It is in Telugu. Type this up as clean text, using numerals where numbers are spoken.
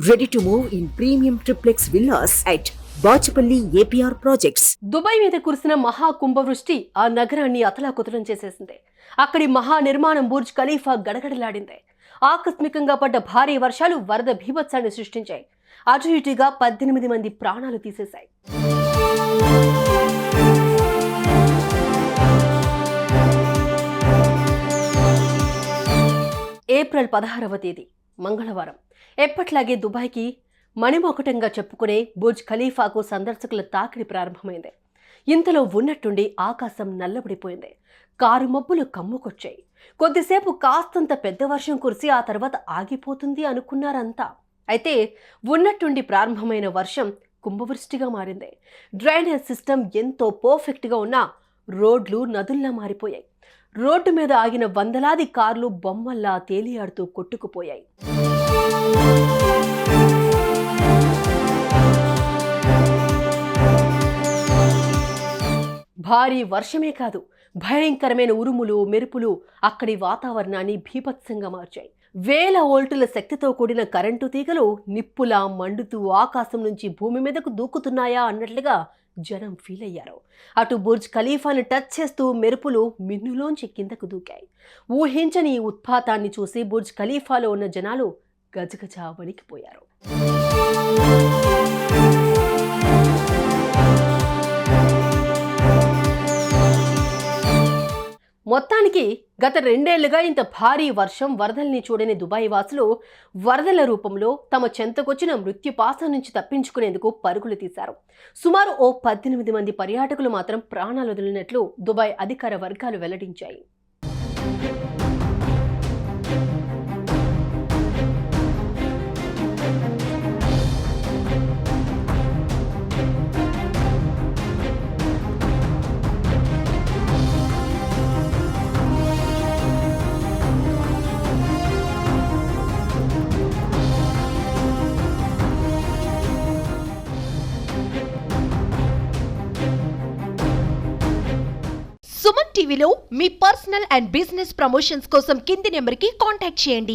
Ready to move in premium triplex villas at Bachupally APR projects. Dubai మీద కురిసిన మహా కుంభవృష్టి ఆ నగరాన్ని అతలాకుతలం చేసేసింది. అక్కడి మహా నిర్మాణం బుర్జ్ ఖలీఫా గడగడలాడింది. ఆకస్మికంగా పడ్డ భారీ వర్షాలు వరద భీభత్సాన్ని సృష్టించాయి. అటు ఇటుగా 18 మంది ప్రాణాలు తీసేశాయి. ఏప్రిల్ 16వ తేదీ మంగళవారం ఎప్పట్లాగే దుబాయ్కి మణిమొకటంగా చెప్పుకునే బుర్జ్ ఖలీఫాకు సందర్శకుల తాకిడి ప్రారంభమైంది. ఇంతలో ఉన్నట్టుండి ఆకాశం నల్లబడిపోయింది. కారు మబ్బులు కమ్ముకొచ్చాయి. కొద్దిసేపు కాస్తంత పెద్ద వర్షం కురిసి ఆ తర్వాత ఆగిపోతుంది అనుకున్నారంతా. అయితే ఉన్నట్టుండి ప్రారంభమైన వర్షం కుంభవృష్టిగా మారింది. డ్రైనేజ్ సిస్టమ్ ఎంతో పర్ఫెక్ట్గా ఉన్నా రోడ్లు నదుల్లా మారిపోయాయి. రోడ్డు మీద ఆగిన వందలాది కార్లు బొమ్మల్లా తేలియాడుతూ కొట్టుకుపోయాయి. భారీ వర్షమే కాదు, భయంకరమైన ఉరుములు మెరుపులు అక్కడి వాతావరణాన్ని భీభత్సంగా మార్చాయి. వేల వోల్టుల శక్తితో కూడిన కరెంటు తీగలు నిప్పులా మండుతూ ఆకాశం నుంచి భూమి మీదకు దూకుతున్నాయా అన్నట్లుగా జనం ఫీల్ అయ్యారు. అటు బుర్జ్ ఖలీఫాను టచ్ చేస్తూ మెరుపులు మిన్నులోంచి కిందకు దూకాయి. ఊహించని ఈ ఉత్పాతాన్ని చూసి బుర్జ్ ఖలీఫాలో ఉన్న జనాలు గజగజ వణికిపోయారు. మొత్తానికి గత 2 ఏళ్లుగా ఇంత భారీ వర్షం వరదల్ని చూడని దుబాయ్ వాసులు వరదల రూపంలో తమ చెంతకొచ్చిన మృత్యుపాసం నుంచి తప్పించుకునేందుకు పరుగులు తీశారు. సుమారు 18 మంది పర్యాటకులు మాత్రం ప్రాణాలు వదిలినట్లు దుబాయ్ అధికార వర్గాలు వెల్లడించాయి. సుమన్ టీవీలో మీ పర్సనల్ అండ్ బిజినెస్ ప్రమోషన్స్ కోసం కింది నెంబర్కి కాంటాక్ట్ చేయండి.